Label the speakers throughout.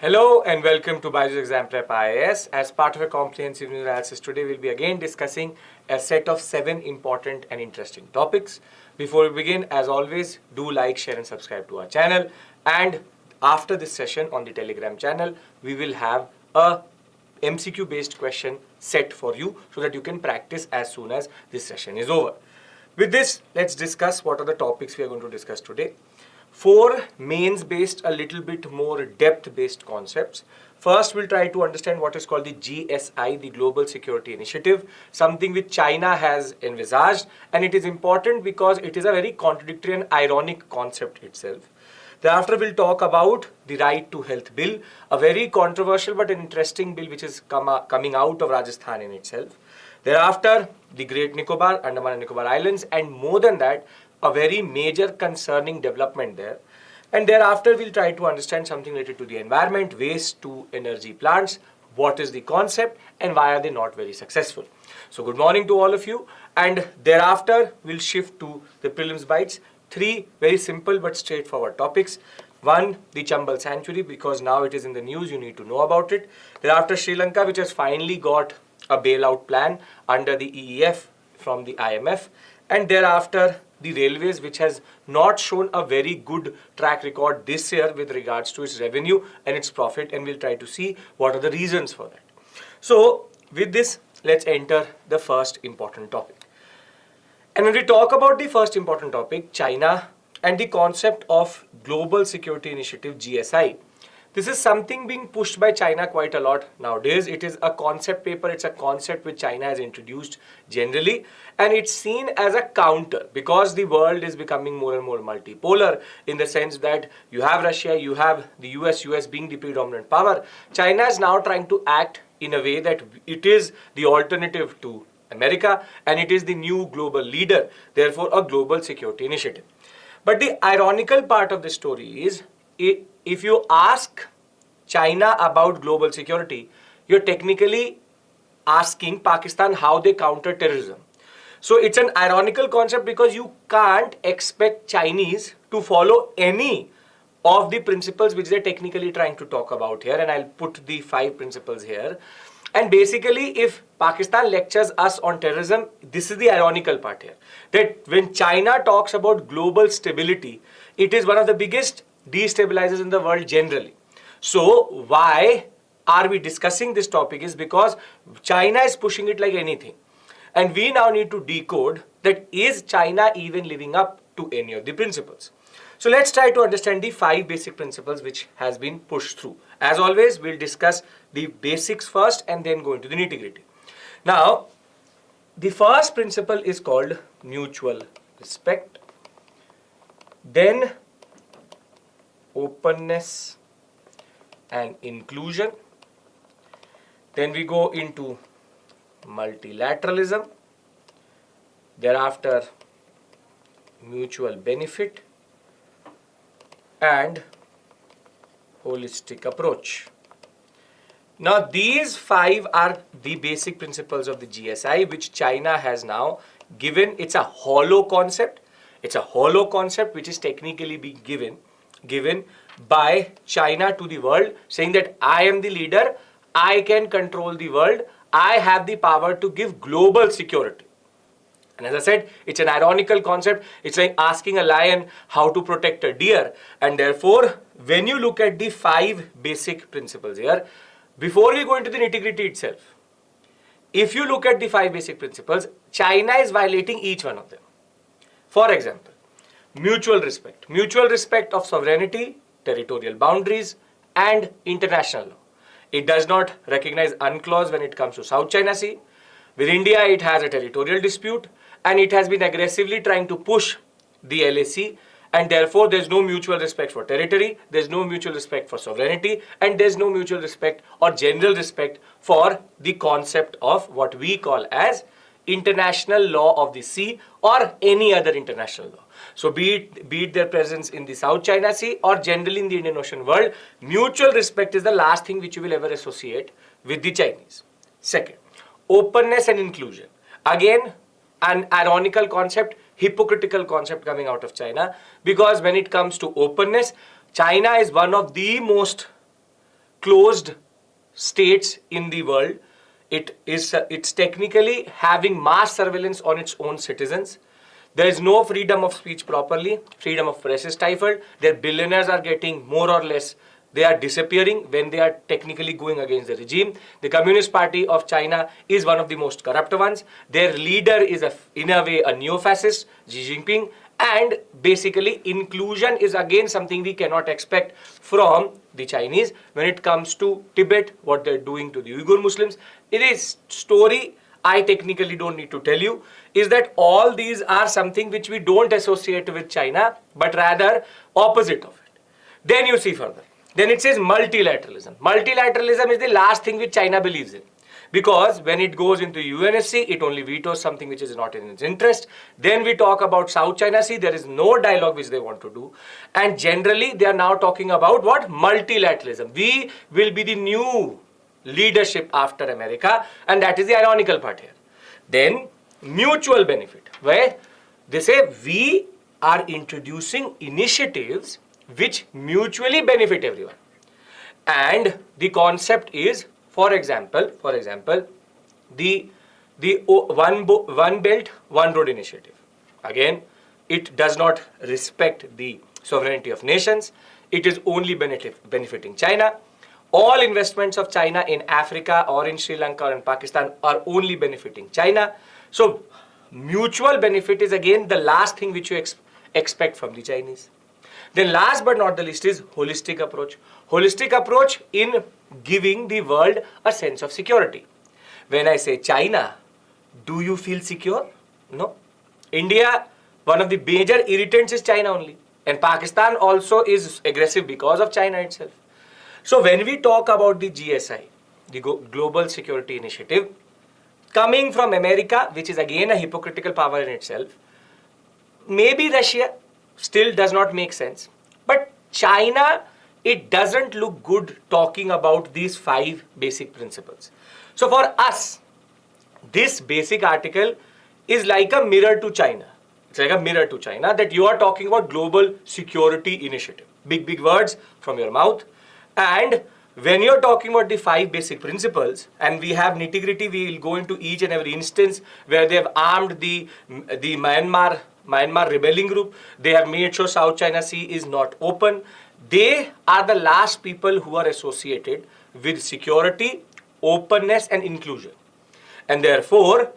Speaker 1: Hello and welcome to BYJU'S Exam Prep IAS. As part of a comprehensive news analysis, today we'll be again discussing a set of 7 important and interesting topics. Before we begin, as always, do like, share and subscribe to our channel. And after this session on the Telegram channel, we will have a MCQ based question set for you so that you can practice as soon as this session is over. With this, let's discuss what are the topics we are going to discuss today. 4 mains based, a little bit more depth based concepts. First, we'll try to understand what is called the GSI, the Global Security Initiative, something which China has envisaged, and it is important because it is a very contradictory and ironic concept itself. Thereafter, we'll talk about the Right to Health Bill, a very controversial but an interesting bill which is coming out of Rajasthan in itself. Thereafter, the Great Nicobar, Andaman and Nicobar Islands, and more than that, a very major concerning development there. And thereafter, we'll try to understand something related to the environment, waste to energy plants, what is the concept and why are they not very successful. So good morning to all of you, and thereafter, we'll shift to the prelims bites. 3 very simple but straightforward topics. 1, the Chambal sanctuary, because now it is in the news, you need to know about it. Thereafter, Sri Lanka, which has finally got a bailout plan under the EEF from the IMF. And thereafter, the railways, which has not shown a very good track record this year with regards to its revenue and its profit, and we'll try to see what are the reasons for that. So with this, let's enter the first important topic. And when we talk about the first important topic, China and the concept of Global Security Initiative, GSI, this is something being pushed by China quite a lot nowadays. It is a concept paper, it's a concept which China has introduced generally, and it's seen as a counter because the world is becoming more and more multipolar in the sense that you have Russia, you have the US being the predominant power. China is now trying to act in a way that it is the alternative to America and it is the new global leader, therefore a global security initiative. But the ironical part of the story is, if you ask China about global security, you're technically asking Pakistan how they counter terrorism. So it's an ironical concept because you can't expect Chinese to follow any of the principles which they're technically trying to talk about here, and I'll put the 5 principles here. And basically, if Pakistan lectures us on terrorism, this is the ironical part here, that when China talks about global stability, it is one of the biggest destabilizers in the world generally. So why are we discussing this topic is because China is pushing it like anything. And we now need to decode that is China even living up to any of the principles. So let's try to understand the 5 basic principles which has been pushed through. As always, we'll discuss the basics first and then go into the nitty-gritty. Now, the first principle is called mutual respect. Then openness and inclusion. Then we go into multilateralism. Thereafter, mutual benefit and holistic approach. Now, these 5 are the basic principles of the GSI which China has now given. It's a hollow concept. It's a hollow concept which is technically being given by China to the world, saying that I am the leader, I can control the world, I have the power to give global security. And as I said, it's an ironical concept. It's like asking a lion how to protect a deer. And therefore, when you look at the 5 basic principles here, before we go into the nitty-gritty itself, if you look at the 5 basic principles, China is violating each one of them. For example, mutual respect of sovereignty, territorial boundaries and international law. It does not recognize UNCLOS when it comes to South China Sea. With India, it has a territorial dispute and it has been aggressively trying to push the LAC, and therefore there's no mutual respect for territory, there's no mutual respect for sovereignty, and there's no mutual respect or general respect for the concept of what we call as international law of the sea or any other international law. So be it their presence in the South China Sea or generally in the Indian Ocean world, mutual respect is the last thing which you will ever associate with the Chinese. Second, openness and inclusion. Again, an ironical concept, hypocritical concept coming out of China, because when it comes to openness, China is one of the most closed states in the world. It's technically having mass surveillance on its own citizens. There is no freedom of speech properly. Freedom of press is stifled. Their billionaires are getting more or less, they are disappearing when they are technically going against the regime. The Communist Party of China is one of the most corrupt ones. Their leader is, in a way, a neo-fascist, Xi Jinping. And basically, inclusion is again something we cannot expect from the Chinese. When it comes to Tibet, what they're doing to the Uyghur Muslims, it is story I technically don't need to tell you, is that all these are something which we don't associate with China, but rather opposite of it. Then you see further. Then it says multilateralism. Multilateralism is the last thing which China believes in. Because when it goes into UNSC, it only vetoes something which is not in its interest. Then we talk about South China Sea, there is no dialogue which they want to do. And generally, they are now talking about what? Multilateralism. We will be the new leadership after America, and that is the ironical part here. Then mutual benefit, where they say we are introducing initiatives which mutually benefit everyone. And the concept is, for example, the one belt, one road initiative. Again, it does not respect the sovereignty of nations. It is only benefiting China. All investments of China in Africa or in Sri Lanka or in Pakistan are only benefiting China. So, mutual benefit is again the last thing which you expect from the Chinese. Then last but not the least is holistic approach. Holistic approach in giving the world a sense of security. When I say China, do you feel secure? No. India, one of the major irritants is China only. And Pakistan also is aggressive because of China itself. So when we talk about the GSI, the Global Security Initiative, coming from America, which is again a hypocritical power in itself, maybe Russia still does not make sense. But China, it doesn't look good talking about these 5 basic principles. So for us, this basic article is like a mirror to China. It's like a mirror to China that you are talking about Global Security Initiative. Big words from your mouth. And when you're talking about the 5 basic principles, and we have nitty-gritty, we will go into each and every instance where they have armed the Myanmar rebelling group. They have made sure South China Sea is not open. They are the last people who are associated with security, openness and inclusion. And therefore,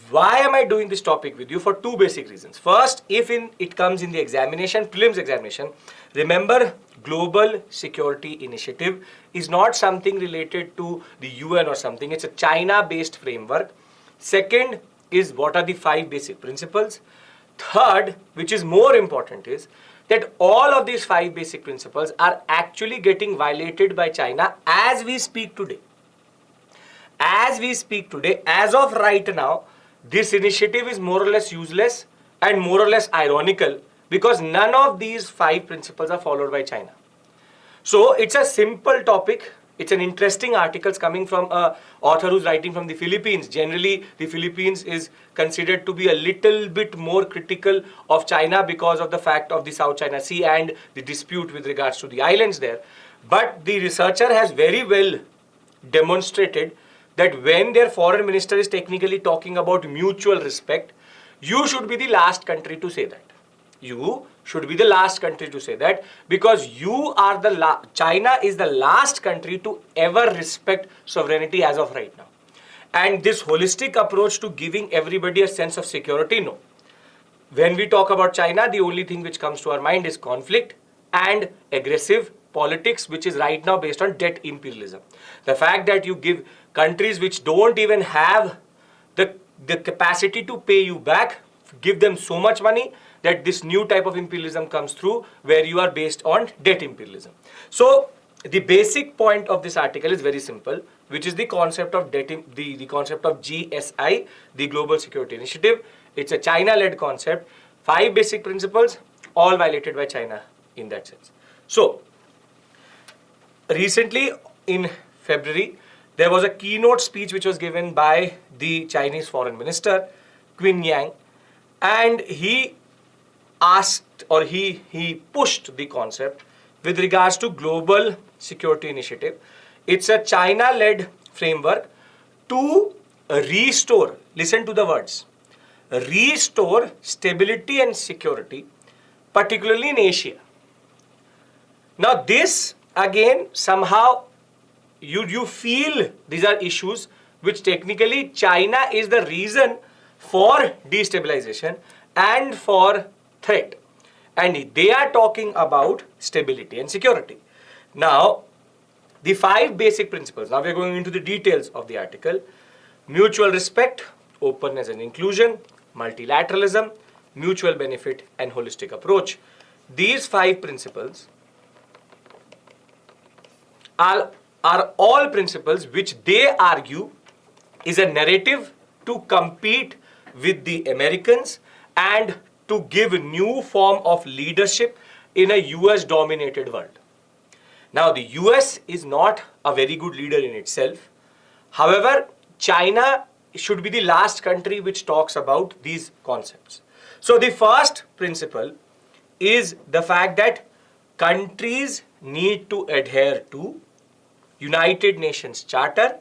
Speaker 1: why am I doing this topic with you? For 2 basic reasons. First, if it comes in the examination, prelims examination, remember Global Security Initiative is not something related to the UN or something. It's a China-based framework. Second is what are the 5 basic principles. Third, which is more important, is that all of these 5 basic principles are actually getting violated by China as we speak today. As we speak today, as of right now, this initiative is more or less useless and more or less ironical because none of these 5 principles are followed by China. So it's a simple topic. It's an interesting article coming from an author who's writing from the Philippines. Generally, the Philippines is considered to be a little bit more critical of China because of the fact of the South China Sea and the dispute with regards to the islands there. But the researcher has very well demonstrated that when their foreign minister is technically talking about mutual respect, you should be the last country to say that. You should be the last country to say that because you are China is the last country to ever respect sovereignty as of right now. And this holistic approach to giving everybody a sense of security, no. When we talk about China, the only thing which comes to our mind is conflict and aggressive politics, which is right now based on debt imperialism. The fact that you give countries which don't even have the capacity to pay you back, give them so much money that this new type of imperialism comes through where you are based on debt imperialism. So the basic point of this article is very simple, which is the concept of the concept of GSI, the Global Security Initiative. It's a China-led concept. 5 basic principles, all violated by China in that sense. So recently in February, there was a keynote speech which was given by the Chinese Foreign Minister, Qin Yang, and he asked or he pushed the concept with regards to global Security Initiative. It's a China-led framework to restore, listen to the words, restore stability and security, particularly in Asia. Now this again somehow you feel these are issues which technically China is the reason for destabilization and for threat. And they are talking about stability and security. Now, the 5 basic principles. Now we are going into the details of the article. Mutual respect, openness and inclusion, multilateralism, mutual benefit and holistic approach. These 5 principles are all principles which they argue is a narrative to compete with the Americans and to give a new form of leadership in a US dominated world. Now the US is not a very good leader in itself. However, China should be the last country which talks about these concepts. So the first principle is the fact that countries need to adhere to United Nations Charter,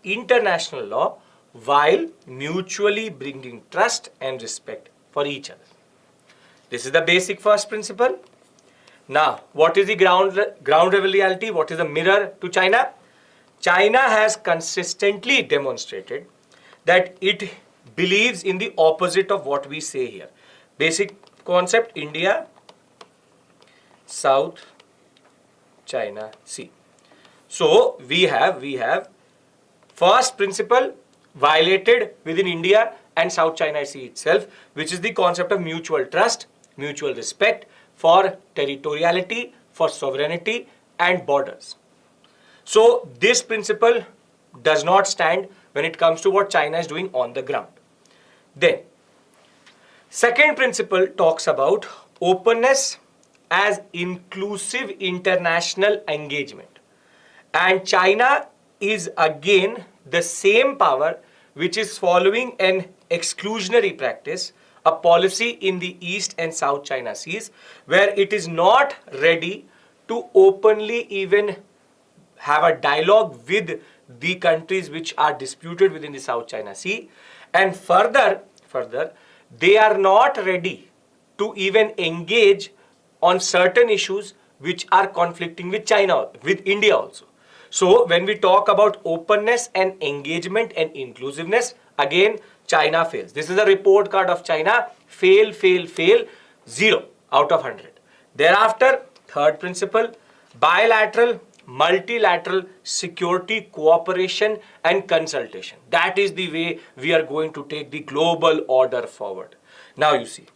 Speaker 1: international law, while mutually bringing trust and respect for each other. This is the basic first principle. Now, what is the ground level reality? What is the mirror to China? China has consistently demonstrated that it believes in the opposite of what we say here. Basic concept, India, South China Sea. So we have first principle violated within India and South China Sea itself, which is the concept of mutual trust, mutual respect for territoriality, for sovereignty and borders. So this principle does not stand when it comes to what China is doing on the ground. Then, second principle talks about openness as inclusive international engagement. And China is again the same power which is following an exclusionary practice, a policy in the East and South China Seas, where it is not ready to openly even have a dialogue with the countries which are disputed within the South China Sea. And further, they are not ready to even engage on certain issues which are conflicting with China, with India also. So when we talk about openness and engagement and inclusiveness, again, China fails. This is a report card of China. Fail, 0 out of 100. Thereafter, third principle, bilateral, multilateral security cooperation and consultation. That is the way we are going to take the global order forward. Now you see,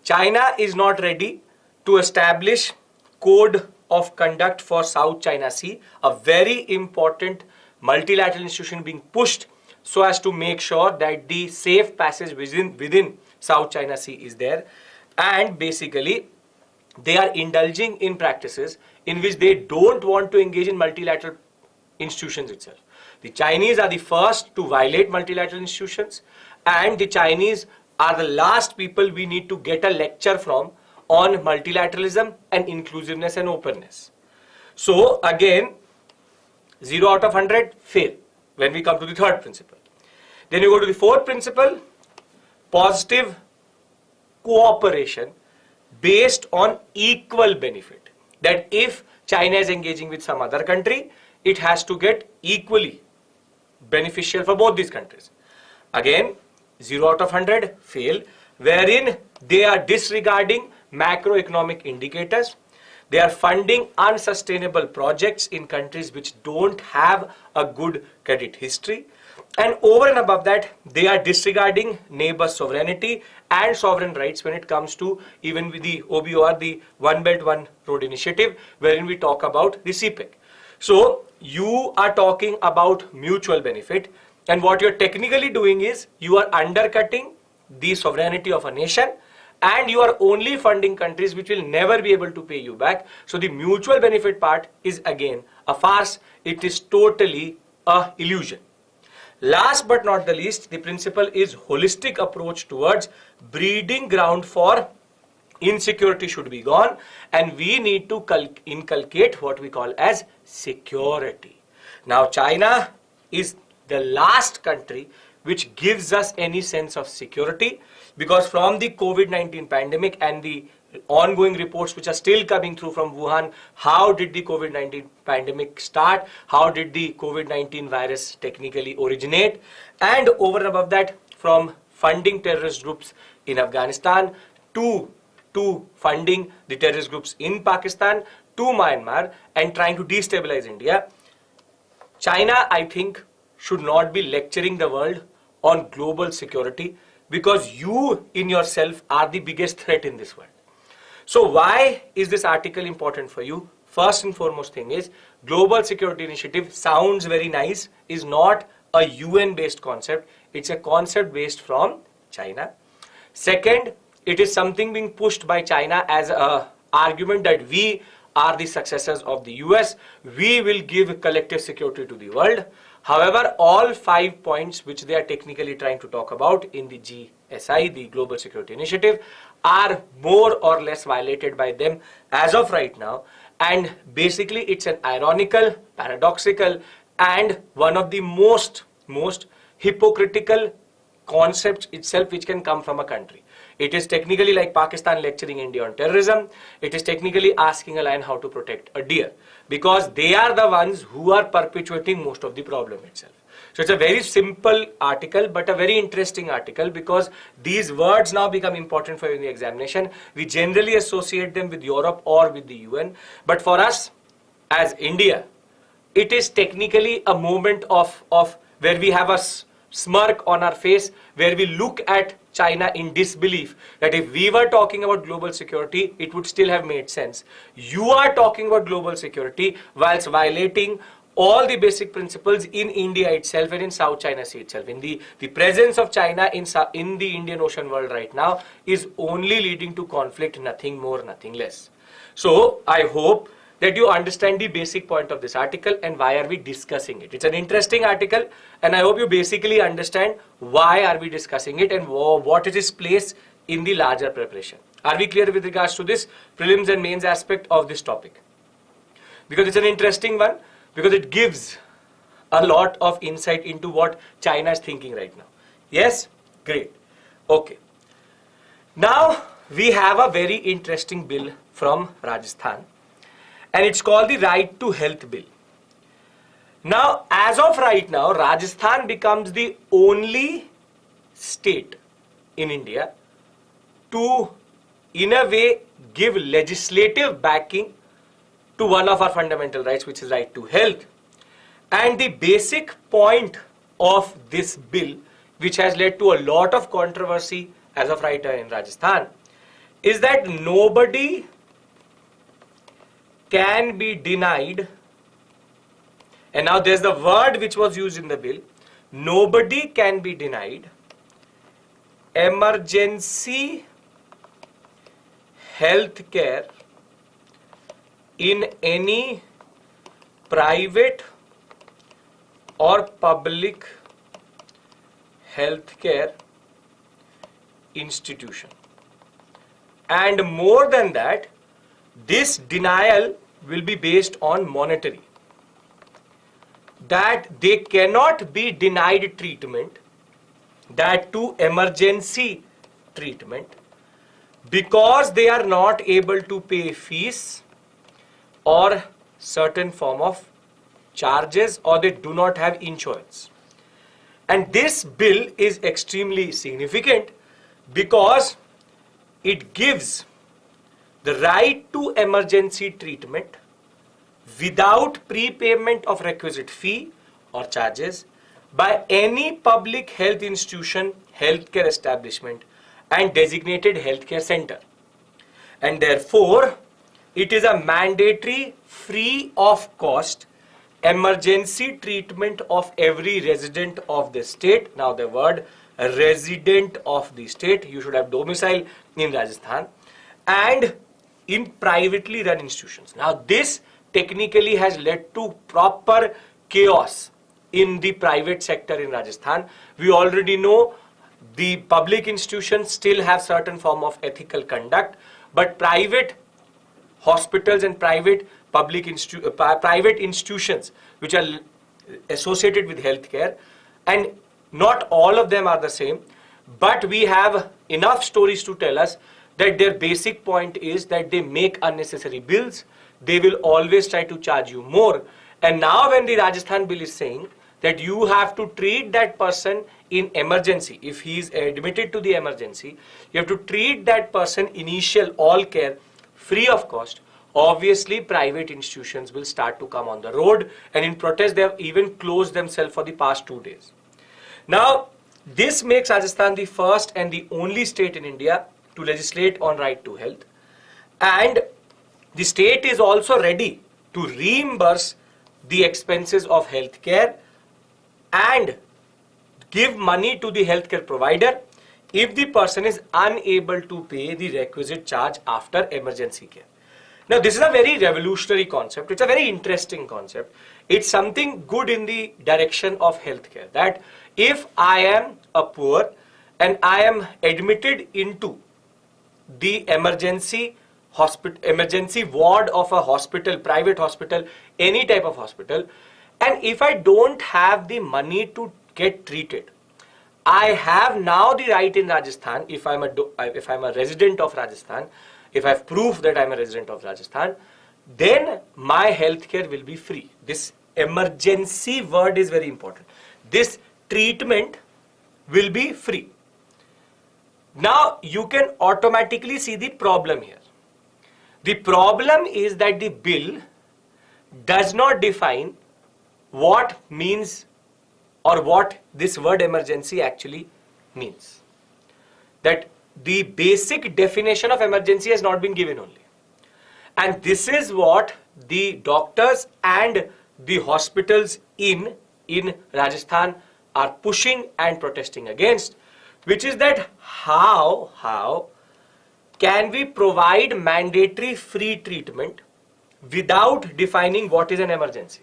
Speaker 1: China is not ready to establish code of conduct for South China Sea, a very important multilateral institution being pushed so as to make sure that the safe passage within South China Sea is there. And basically, they are indulging in practices in which they don't want to engage in multilateral institutions itself. The Chinese are the first to violate multilateral institutions, and the Chinese are the last people we need to get a lecture from on multilateralism and inclusiveness and openness. So again, 0 out of 100, fail when we come to the third principle. Then you go to the fourth principle, positive cooperation based on equal benefit. That if China is engaging with some other country, it has to get equally beneficial for both these countries. Again, 0 out of 100, fail, wherein they are disregarding macroeconomic indicators. They are funding unsustainable projects in countries which don't have a good credit history. And over and above that, they are disregarding neighbor sovereignty and sovereign rights when it comes to even with the OBOR, the One Belt One Road Initiative, wherein we talk about the CPEC. So you are talking about mutual benefit, and what you're technically doing is you are undercutting the sovereignty of a nation, and you are only funding countries which will never be able to pay you back. So the mutual benefit part is again a farce. It is totally a illusion. Last but not the least, the principle is holistic approach towards breeding ground for Insecurity should be gone, and we need to inculcate what we call as security. Now, China is the last country which gives us any sense of security, because from the COVID-19 pandemic and the ongoing reports which are still coming through from Wuhan, how did the COVID-19 pandemic start? How did the COVID-19 virus technically originate? And over and above that, from funding terrorist groups in Afghanistan to funding the terrorist groups in Pakistan to Myanmar and trying to destabilize India, China, I think, should not be lecturing the world on global security, because you in yourself are the biggest threat in this world. So why is this article important for you? First and foremost thing is, Global Security Initiative sounds very nice, is not a UN based concept, it's a concept based from China. Second, it is something being pushed by China as an argument that we are the successors of the US, we will give collective security to the world. However, all 5 points which they are technically trying to talk about in the GSI, the Global Security Initiative, are more or less violated by them as of right now. And basically it's an ironical, paradoxical, and one of the most hypocritical concepts itself which can come from a country. It is technically like Pakistan lecturing India on terrorism. It is technically asking a lion how to protect a deer, because they are the ones who are perpetuating most of the problem itself. So it's a very simple article, but a very interesting article, because these words now become important for you in the examination. We generally associate them with Europe or with the UN, but for us as India, it is technically a moment of where we have a smirk on our face, where we look at China in disbelief that if we were talking about global security, it would still have made sense. You are talking about global security whilst violating all the basic principles in India itself and in South China Sea itself. In the presence of China in the Indian Ocean world right now is only leading to conflict, nothing more, nothing less. So I hope that you understand the basic point of this article and why are we discussing it. It's an interesting article, and I hope you basically understand why are we discussing it and what is its place in the larger preparation. Are we clear with regards to this prelims and mains aspect of this topic? Because it's an interesting one, because it gives a lot of insight into what China is thinking right now. Yes? Great. Okay. Now we have a very interesting bill from Rajasthan, and it's called the Right to Health Bill. Now, as of right now, Rajasthan becomes the only state in India to, in a way, give legislative backing to one of our fundamental rights, which is right to health. And the basic point of this bill, which has led to a lot of controversy as of right now in Rajasthan, is that nobody can be denied, and now there's the word which was used in the bill, nobody can be denied emergency health care in any private or public healthcare institution. And more than that, this denial will be based on monetary. That they cannot be denied treatment, that to emergency treatment, because they are not able to pay fees or certain form of charges, or they do not have insurance. And this bill is extremely significant because it gives the right to emergency treatment without prepayment of requisite fee or charges by any public health institution, healthcare establishment and designated healthcare center. And therefore, it is a mandatory free of cost emergency treatment of every resident of the state. Now the word resident of the state, you should have domicile in Rajasthan, and in privately run institutions. Now this technically has led to proper chaos in the private sector in Rajasthan. We already know the public institutions still have certain form of ethical conduct, but private hospitals and private private institutions which are associated with healthcare, and not all of them are the same, but we have enough stories to tell us that their basic point is that they make unnecessary bills. They will always try to charge you more. And now when the Rajasthan bill is saying that you have to treat that person in emergency, if he is admitted to the emergency, you have to treat that person initial all care free of cost, obviously private institutions will start to come on the road, and in protest they have even closed themselves for the past 2 days. Now this makes Rajasthan the first and the only state in India to legislate on right to health, and the state is also ready to reimburse the expenses of healthcare and give money to the healthcare provider if the person is unable to pay the requisite charge after emergency care. Now this is a very revolutionary concept. It's a very interesting concept. It's something good in the direction of healthcare, that if I am a poor and I am admitted into the emergency ward of a hospital, private hospital, any type of hospital, and if I don't have the money to get treated, I have now the right in Rajasthan, if I'm a resident of Rajasthan, if I have proof that I'm a resident of Rajasthan, then my healthcare will be free. This emergency word is very important. This treatment will be free. Now you can automatically see the problem here. The problem is that the bill does not define what means or what this word emergency actually means. That the basic definition of emergency has not been given only. And this is what the doctors and the hospitals in Rajasthan are pushing and protesting against, which is that how can we provide mandatory free treatment without defining what is an emergency?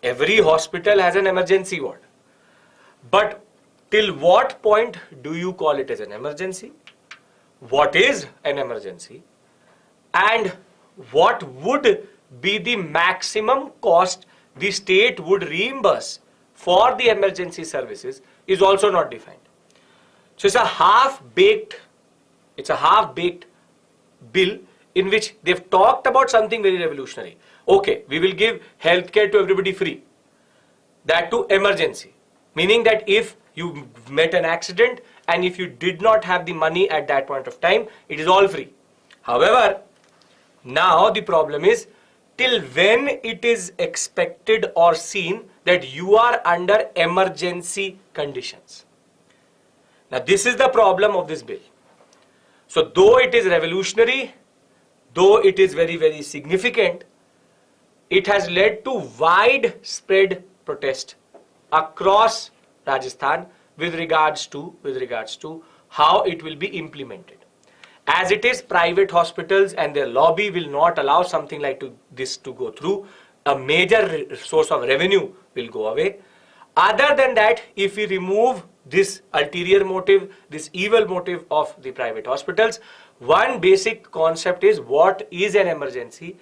Speaker 1: Every hospital has an emergency ward, but till what point do you call it as an emergency? What is an emergency? And what would be the maximum cost the state would reimburse for the emergency services is also not defined. So it's a half-baked bill in which they've talked about something very revolutionary. Okay, we will give healthcare to everybody free. That to emergency. Meaning that if you met an accident and if you did not have the money at that point of time, it is all free. However, now the problem is, till when it is expected or seen that you are under emergency conditions. Now this is the problem of this bill. So though it is revolutionary, though it is very, very significant, it has led to widespread protest across Rajasthan with regards to how it will be implemented. As it is, private hospitals and their lobby will not allow something like this to go through. A major source of revenue will go away. Other than that, if we remove this ulterior motive, this evil motive of the private hospitals, one basic concept is what is an emergency.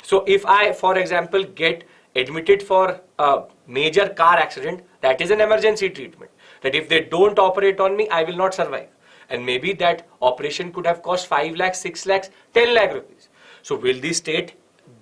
Speaker 1: So if I, for example, get admitted for a major car accident, that is an emergency treatment. That if they don't operate on me, I will not survive. And maybe that operation could have cost 5 lakhs, 6 lakhs, 10 lakh rupees. So will the state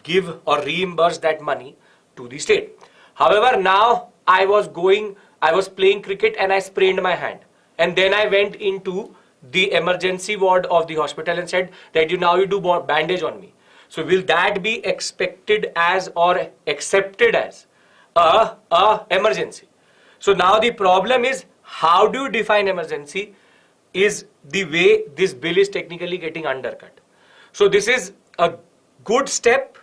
Speaker 1: give or reimburse that money to the state? However, now I was playing cricket and I sprained my hand. And then I went into the emergency ward of the hospital and said that you do bandage on me. So will that be expected as or accepted as a emergency? So now the problem is, how do you define emergency is the way this bill is technically getting undercut. So this is a good step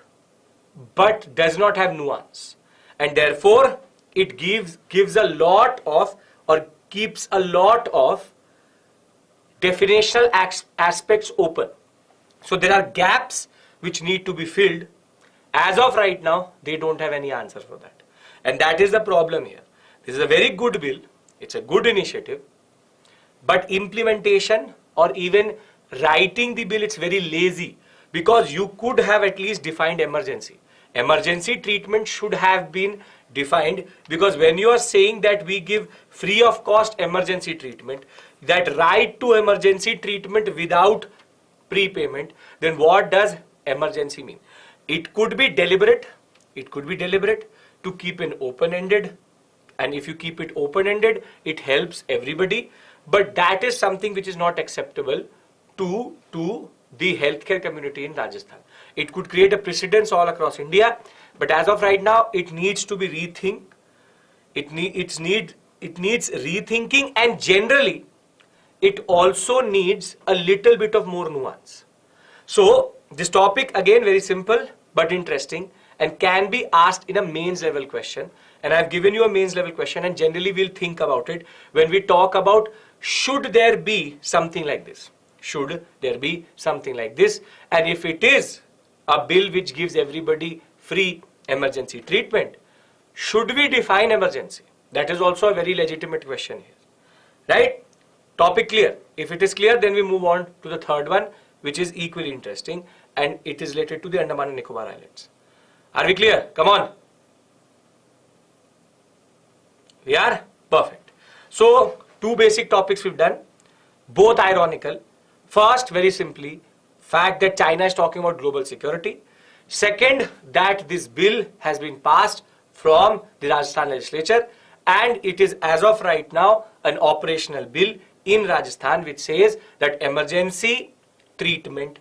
Speaker 1: but does not have nuance, and therefore it gives a lot of or keeps a lot of definitional aspects open. So there are gaps which need to be filled. As of right now, they don't have any answer for that. And that is the problem here. This is a very good bill. It's a good initiative. But implementation or even writing the bill, it's very lazy, because you could have at least defined emergency. Emergency treatment should have been defined, because when you are saying that we give free of cost emergency treatment, that right to emergency treatment without prepayment, then what does emergency mean? It could be deliberate. It could be deliberate to keep it open-ended, and if you keep it open-ended, it helps everybody. But that is something which is not acceptable to the healthcare community in Rajasthan. It could create a precedence all across India, but as of right now, it needs to be rethinked. It needs rethinking, and generally, it also needs a little bit of more nuance. So this topic, again, very simple but interesting, and can be asked in a mains level question. And I've given you a mains level question, and generally we'll think about it when we talk about should there be something like this. Should there be something like this? And if it is a bill which gives everybody free emergency treatment, should we define emergency? That is also a very legitimate question here. Right? Topic clear. If it is clear, then we move on to the third one, which is equally interesting, and it is related to the Andaman and Nicobar Islands. Are we clear? Come on. We are? Perfect. So, two basic topics we've done, both ironical. First, very simply, fact that China is talking about global security. Second, that this bill has been passed from the Rajasthan legislature, and it is as of right now an operational bill in Rajasthan which says that emergency treatment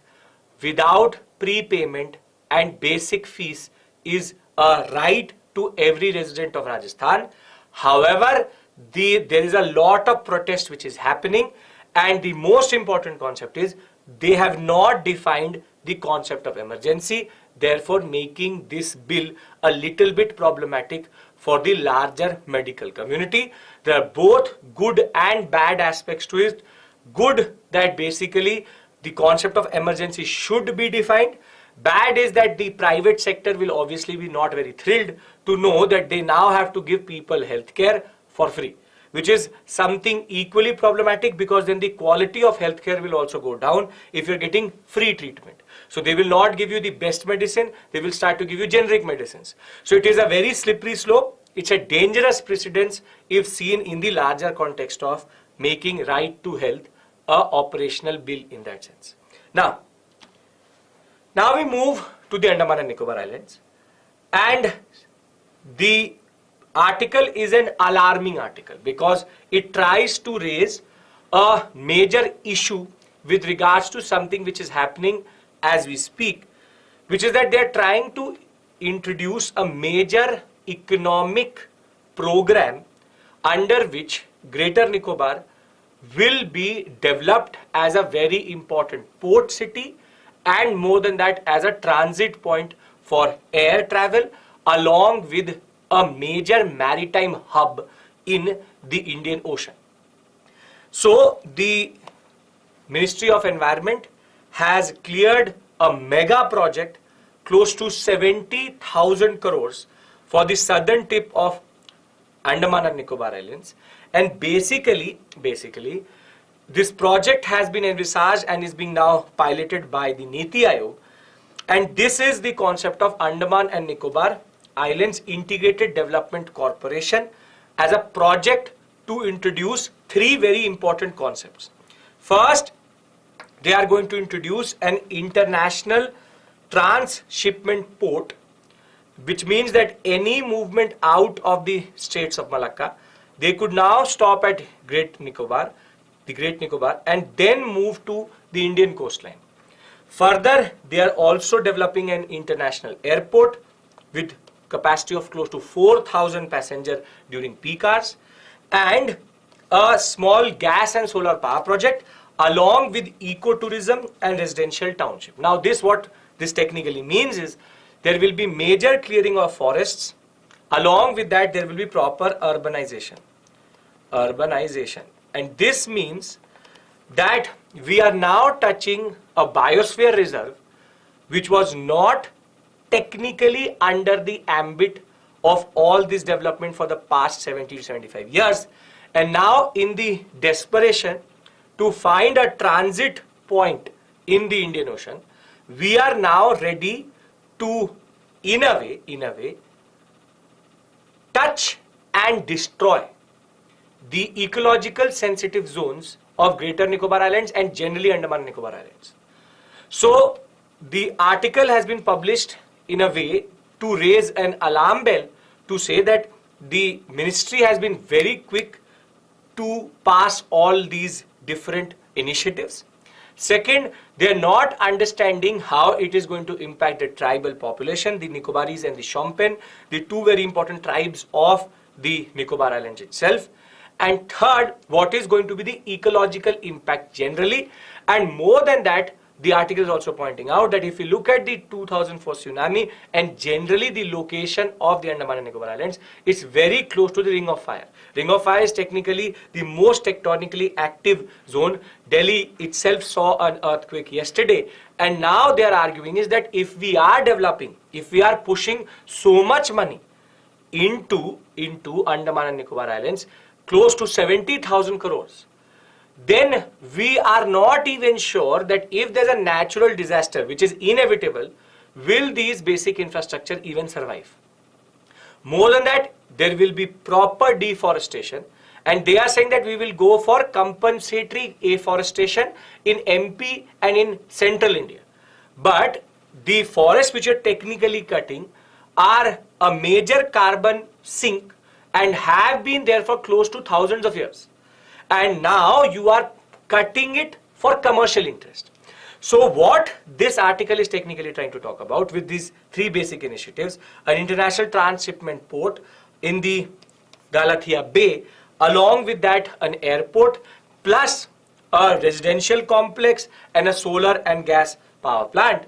Speaker 1: without prepayment and basic fees is a right to every resident of Rajasthan. However, there is a lot of protest which is happening, and the most important concept is they have not defined the concept of emergency, therefore making this bill a little bit problematic for the larger medical community. There are both good and bad aspects to it. Good, that basically the concept of emergency should be defined. Bad is that the private sector will obviously be not very thrilled to know that they now have to give people healthcare for free, which is something equally problematic, because then the quality of healthcare will also go down if you're getting free treatment. So they will not give you the best medicine, they will start to give you generic medicines. So it is a very slippery slope. It's a dangerous precedence if seen in the larger context of making right to health a operational bill in that sense. Now we move to the Andaman and Nicobar Islands, and the article is an alarming article because it tries to raise a major issue with regards to something which is happening as we speak, which is that they are trying to introduce a major economic program under which Greater Nicobar will be developed as a very important port city, and more than that, as a transit point for air travel, along with a major maritime hub in the Indian Ocean. So the Ministry of Environment has cleared a mega project close to 70,000 crores for the southern tip of Andaman and Nicobar Islands, and basically this project has been envisaged and is being now piloted by the Niti Aayog, and this is the concept of Andaman and Nicobar Islands Integrated Development Corporation as a project to introduce three very important concepts. First, they are going to introduce an international transshipment port, which means that any movement out of the Straits of Malacca, they could now stop at Great Nicobar, and then move to the Indian coastline. Further, they are also developing an international airport with capacity of close to 4,000 passengers during peak hours, and a small gas and solar power project along with ecotourism and residential township. Now what this technically means is there will be major clearing of forests. Along with that, there will be proper urbanization. And this means that we are now touching a biosphere reserve which was not technically under the ambit of all this development for the past 70 to 75 years. And now in the desperation to find a transit point in the Indian Ocean, we are now ready to, in a way, touch and destroy the ecological sensitive zones of Greater Nicobar Islands and generally Andaman and Nicobar Islands. So the article has been published in a way to raise an alarm bell to say that the ministry has been very quick to pass all these different initiatives. Second, they are not understanding how it is going to impact the tribal population, the Nicobaris and the Shompen, the two very important tribes of the Nicobar Islands itself. And third, what is going to be the ecological impact generally. And more than that, the article is also pointing out that if you look at the 2004 tsunami and generally the location of the Andaman and Nicobar Islands, it's very close to the Ring of Fire. Ring of Fire is technically the most tectonically active zone. Delhi itself saw an earthquake yesterday, and now they are arguing is that if we are developing, if we are pushing so much money into Andaman and Nicobar Islands, close to 70,000 crores, then we are not even sure that if there's a natural disaster which is inevitable, will these basic infrastructure even survive. More than that, there will be proper deforestation, and they are saying that we will go for compensatory afforestation in MP and in central India. But the forests which are technically cutting are a major carbon sink and have been there for close to thousands of years. And now you are cutting it for commercial interest. So what this article is technically trying to talk about with these three basic initiatives, an international transshipment port in the Galathea Bay, along with that an airport, plus a residential complex and a solar and gas power plant.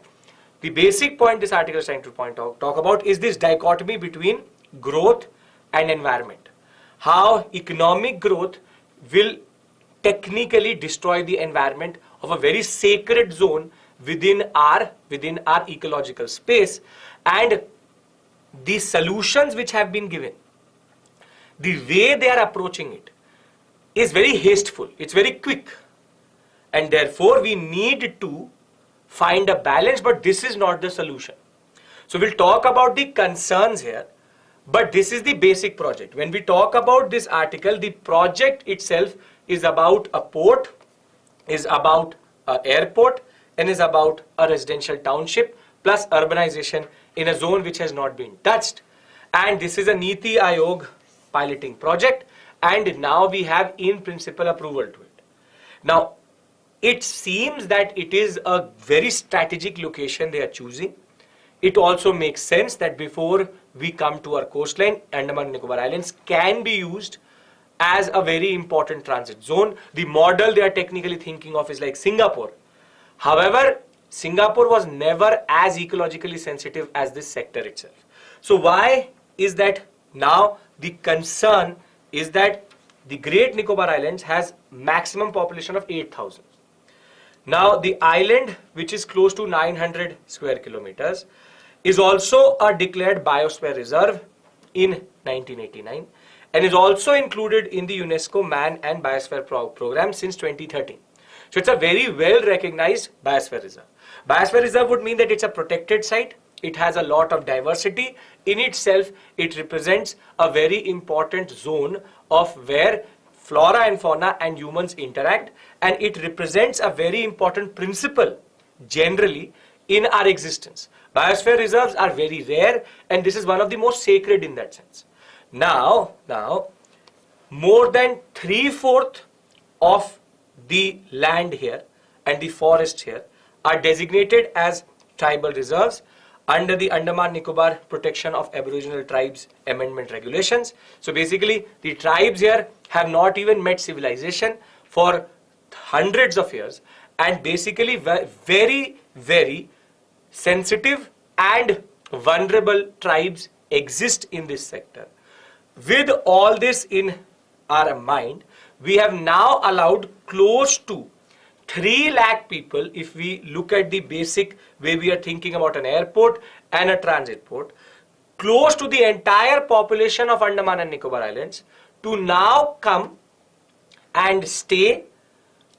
Speaker 1: The basic point this article is trying to talk about is this dichotomy between growth and environment. How economic growth will technically destroy the environment of a very sacred zone within our ecological space, and the solutions which have been given, the way they are approaching it is very hasteful, it's very quick, and therefore we need to find a balance, but this is not the solution. So we'll talk about the concerns here, but this is the basic project. When we talk about this article, the project itself is about a port, is about an airport, and is about a residential township plus urbanization in a zone which has not been touched. And this is a Niti Aayog piloting project, and now we have in principle approval to it. Now, it seems that it is a very strategic location they are choosing. It also makes sense that before we come to our coastline, Andaman and Nicobar Islands can be used as a very important transit zone. The model they are technically thinking of is like Singapore. However, Singapore was never as ecologically sensitive as this sector itself. So why is that now the concern is that the Great Nicobar Islands has maximum population of 8,000. Now the island, which is close to 900 square kilometers, is also a declared biosphere reserve in 1989 and is also included in the UNESCO Man and Biosphere Program since 2013. So it's a very well recognized biosphere reserve. Biosphere reserve would mean that it's a protected site. It has a lot of diversity. In itself, it represents a very important zone of where flora and fauna and humans interact, and it represents a very important principle generally in our existence. Biosphere reserves are very rare, and this is one of the most sacred in that sense. Now, more than 3/4 of the land here and the forest here are designated as tribal reserves under the Andaman Nicobar Protection of Aboriginal Tribes Amendment Regulations. So basically, the tribes here have not even met civilization for hundreds of years, and basically very, very sensitive and vulnerable tribes exist in this sector. With all this in our mind, we have now allowed close to 3 lakh people, if we look at the basic way we are thinking about an airport and a transit port, close to the entire population of Andaman and Nicobar Islands to now come and stay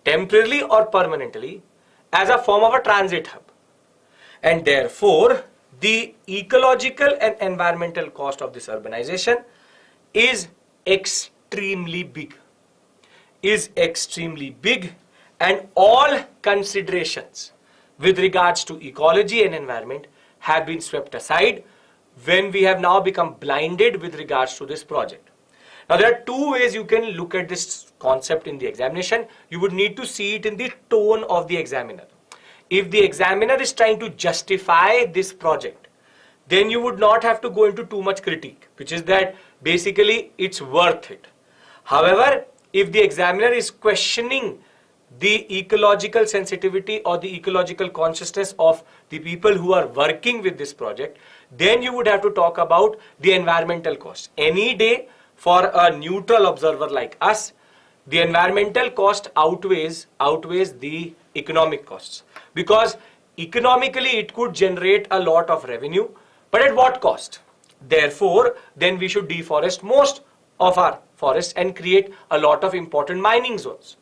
Speaker 1: temporarily or permanently as a form of a transit hub. And therefore, the ecological and environmental cost of this urbanization is extremely big. And all considerations with regards to ecology and environment have been swept aside when we have now become blinded with regards to this project. Now, there are two ways you can look at this concept in the examination. You would need to see it in the tone of the examiner. If the examiner is trying to justify this project, then you would not have to go into too much critique, which is that basically it's worth it. However, if the examiner is questioning the ecological sensitivity or the ecological consciousness of the people who are working with this project, then you would have to talk about the environmental cost. Any day, for a neutral observer like us, the environmental cost outweighs the economic costs, because economically it could generate a lot of revenue, but at what cost? Therefore, then we should deforest most of our forests and create a lot of important mining zones.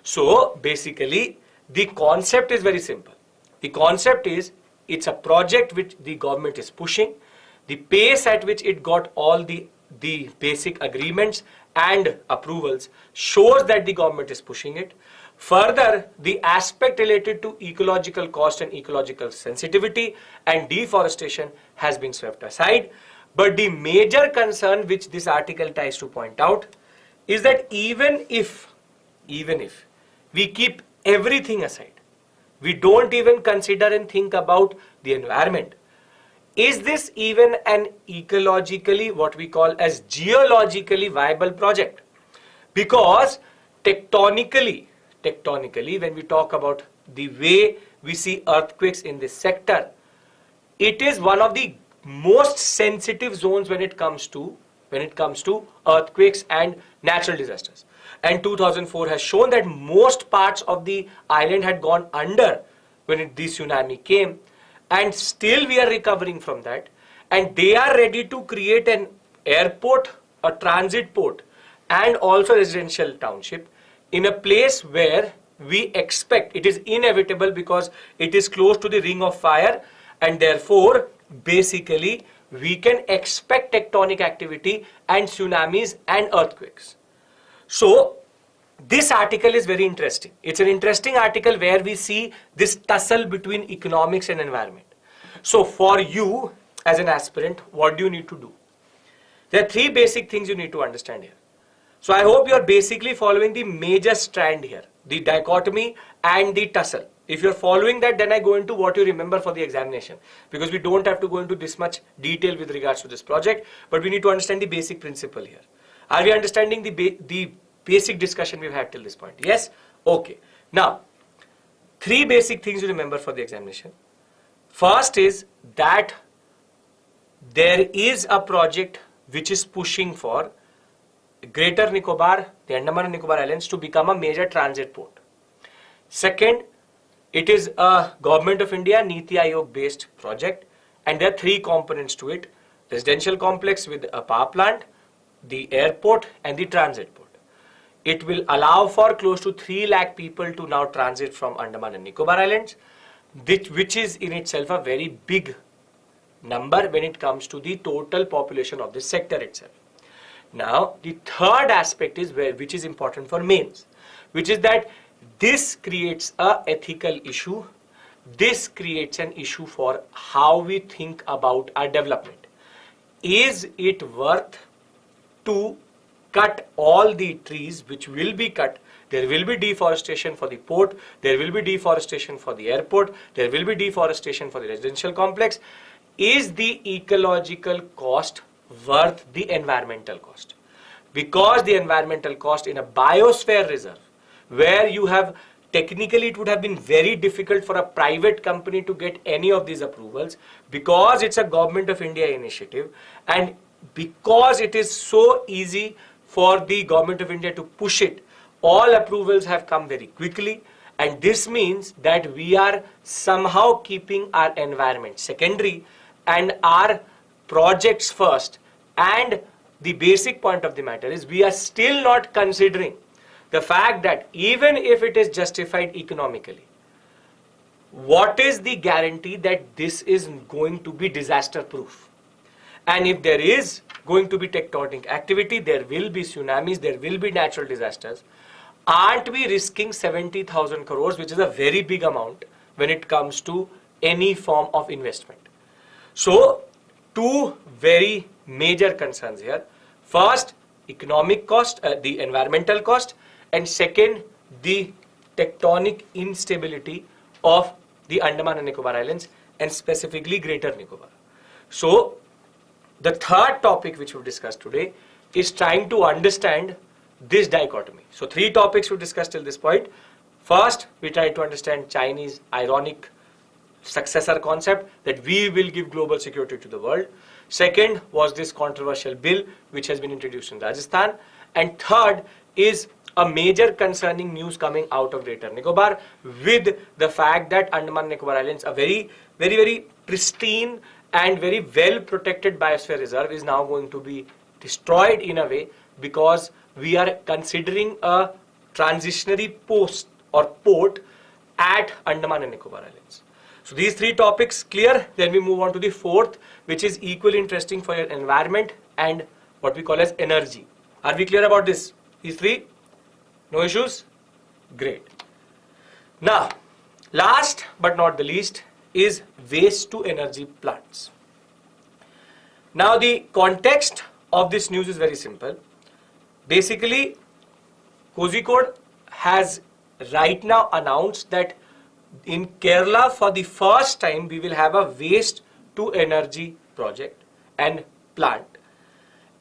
Speaker 1: So basically, the concept is very simple. The concept is, it's a project which the government is pushing. The pace at which it got all the basic agreements and approvals shows that the government is pushing it. Further, the aspect related to ecological cost and ecological sensitivity and deforestation has been swept aside. But the major concern which this article tries to point out is that even if we keep everything aside, we don't even consider and think about the environment, is this even an ecologically, what we call as geologically viable project? Because tectonically, when we talk about the way we see earthquakes in this sector, it is one of the most sensitive zones when it comes to earthquakes and natural disasters. And 2004 has shown that most parts of the island had gone under when the tsunami came, and still we are recovering from that. And they are ready to create an airport, a transit port, and also residential township in a place where we expect it is inevitable because it is close to the ring of fire, and therefore basically we can expect tectonic activity and tsunamis and earthquakes. So this article is very interesting. It's an interesting article where we see this tussle between economics and environment. So for you as an aspirant, what do you need to do? There are three basic things you need to understand here. So I hope you are basically following the major strand here, the dichotomy and the tussle. If you're following that, then I go into what you remember for the examination, because we don't have to go into this much detail with regards to this project, but we need to understand the basic principle here. Are we understanding the basic discussion we've had till this point? Yes? Okay. Now, three basic things you remember for the examination. First is that there is a project which is pushing for Greater Nicobar, the Andaman and Nicobar Islands, to become a major transit port. Second, it is a Government of India Niti Aayog based project, and there are three components to it: residential complex with a power plant, the airport, and the transit port. It will allow for close to 3 lakh people to now transit from Andaman and Nicobar Islands, which is in itself a very big number when it comes to the total population of this sector itself. Now, the third aspect is which is important for mains, which is that this creates an ethical issue. This creates an issue for how we think about our development. Is it worth to cut all the trees which will be cut? There will be deforestation for the port, there will be deforestation for the airport, there will be deforestation for the residential complex. Is the ecological cost worth the environmental cost? Because the environmental cost in a biosphere reserve, where you have, technically it would have been very difficult for a private company to get any of these approvals, because it's a Government of India initiative, and because it is so easy for the Government of India to push it, all approvals have come very quickly, and this means that we are somehow keeping our environment secondary and our projects first. And the basic point of the matter is we are still not considering the fact that even if it is justified economically, what is the guarantee that this is going to be disaster proof? And if there is going to be tectonic activity, there will be tsunamis, there will be natural disasters. Aren't we risking 70,000 crores, which is a very big amount when it comes to any form of investment? So, two very major concerns here. First, economic cost, the environmental cost, and second, the tectonic instability of the Andaman and Nicobar Islands, and specifically Greater Nicobar. So, the third topic which we've discussed today is trying to understand this dichotomy. So, three topics we discussed till this point. First, we tried to understand Chinese ironic successor concept that we will give global security to the world. Second was this controversial bill which has been introduced in Rajasthan. And third is a major concerning news coming out of Greater Nicobar with the fact that Andaman and Nicobar Islands, a very pristine and very well protected biosphere reserve, is now going to be destroyed in a way because we are considering a transitionary post or port at Andaman and Nicobar Islands. So these three topics clear. Then we move on to the fourth, which is equally interesting for your environment and what we call as energy. Are we clear about this? These three? No issues? Great. Now, last but not the least is waste to energy plants. Now the context of this news is very simple. Basically, Kozhikode has right now announced that in Kerala for the first time we will have a waste to energy project and plant,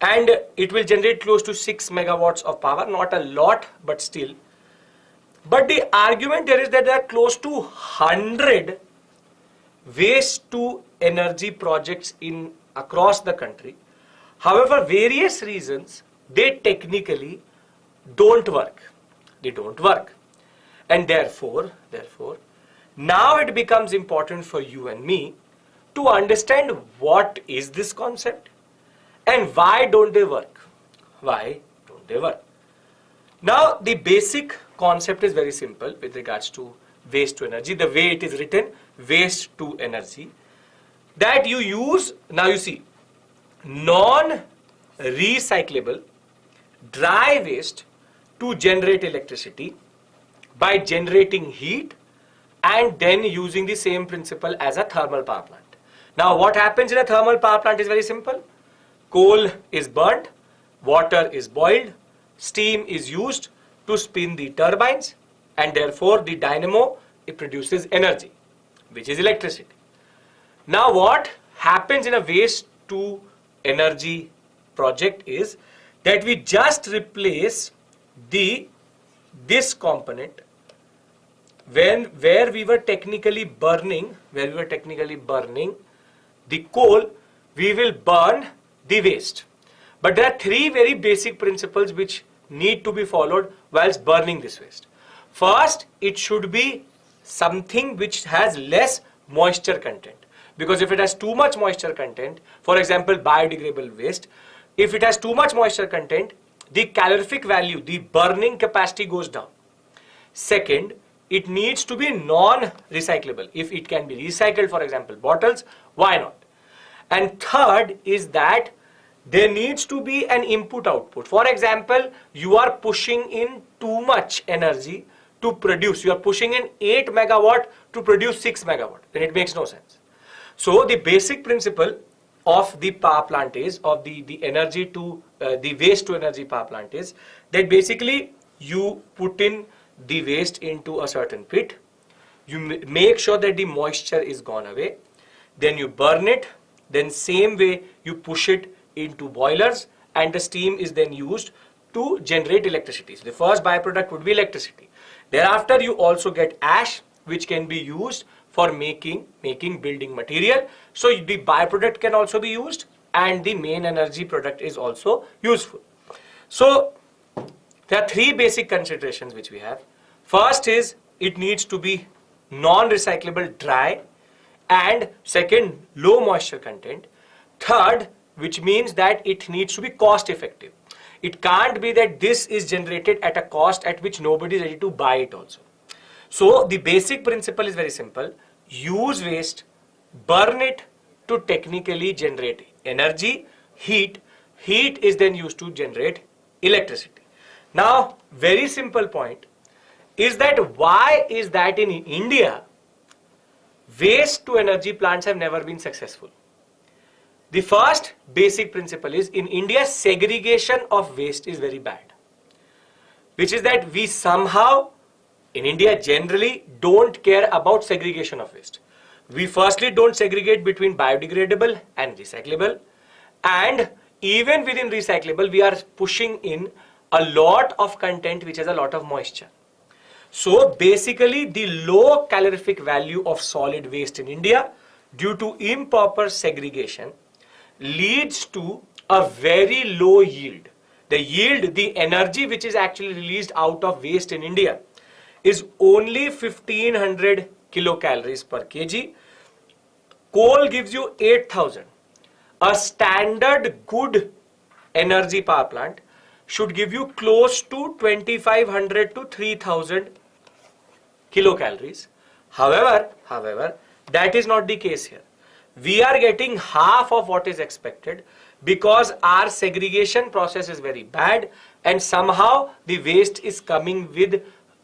Speaker 1: and it will generate close to 6 megawatts of power, not a lot but still. But the argument there is that there are close to 100 waste to energy projects in across the country. However, various reasons they technically don't work. They don't work. And therefore, now it becomes important for you and me to understand what is this concept and why don't they work. Why don't they work? Now, the basic concept is very simple with regards to waste to energy. The way it is written, waste to energy, that you use, now you see, non-recyclable dry waste to generate electricity by generating heat and then using the same principle as a thermal power plant. Now what happens in a thermal power plant is very simple. Coal is burnt, water is boiled, steam is used to spin the turbines, and therefore the dynamo, it produces energy, which is electricity. Now what happens in a waste to energy project is that we just replace this component where we were technically burning the coal, we will burn the waste. But there are three very basic principles which need to be followed whilst burning this waste. First, it should be something which has less moisture content, because if it has too much moisture content, for example biodegradable waste, if it has too much moisture content, the calorific value, the burning capacity goes down. Second, it needs to be non-recyclable. If it can be recycled, for example bottles, why not? And third is that there needs to be an input output. For example, you are pushing in too much energy to produce, you are pushing in 8 megawatt to produce 6 megawatt, then it makes no sense. So the basic principle of the power plant is, of the energy to the waste to energy power plant is that basically you put in the waste into a certain pit, you make sure that the moisture is gone away, then you burn it, then same way you push it into boilers, and the steam is then used to generate electricity. So the first byproduct would be electricity. Thereafter you also get ash, which can be used for making building material. So the byproduct can also be used and the main energy product is also useful. So there are three basic considerations which we have. First is it needs to be non-recyclable dry, and second, low moisture content. Third, which means that it needs to be cost effective. It can't be that this is generated at a cost at which nobody is ready to buy it also. So the basic principle is very simple. use waste, burn it to technically generate energy, heat. Heat is then used to generate electricity. Now, very simple point is that why is that in India, waste to energy plants have never been successful? The first basic principle is in India, segregation of waste is very bad, which is that we somehow in India generally don't care about segregation of waste. We firstly don't segregate between biodegradable and recyclable, and even within recyclable we are pushing in a lot of content which has a lot of moisture. So basically the low calorific value of solid waste in India due to improper segregation leads to a very low yield. The yield, the energy which is actually released out of waste in India is only 1500 kilocalories per kg. Coal gives you 8000. A standard good energy power plant should give you close to 2500 to 3000 kilocalories. However, that is not the case here. We are getting half of what is expected because our segregation process is very bad and somehow the waste is coming with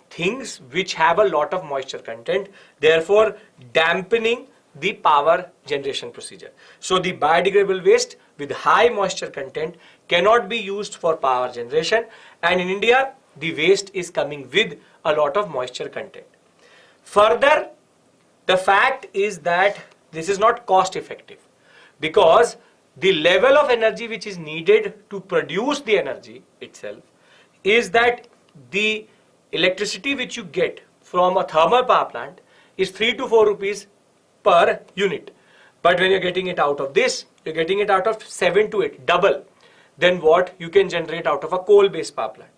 Speaker 1: things which have a lot of moisture content, therefore dampening the power generation procedure. So the biodegradable waste with high moisture content cannot be used for power generation, and in India the waste is coming with a lot of moisture content. Further, the fact is that this is not cost effective because the level of energy which is needed to produce the energy itself is that the electricity which you get from a thermal power plant is 3 to 4 rupees per unit. But when you're getting it out of this, you're getting it out of 7 to 8, double than what you can generate out of a coal-based power plant.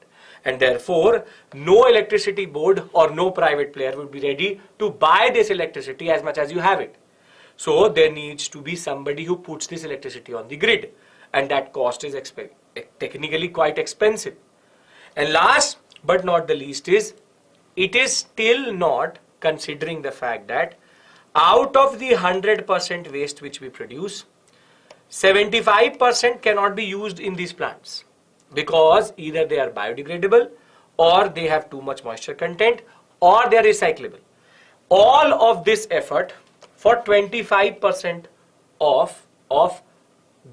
Speaker 1: And therefore, no electricity board or no private player would be ready to buy this electricity as much as you have it. So there needs to be somebody who puts this electricity on the grid, and that cost is technically quite expensive. And last but not the least is, it is still not considering the fact that out of the 100% waste which we produce, 75% cannot be used in these plants because either they are biodegradable or they have too much moisture content or they are recyclable. All of this effort for 25% of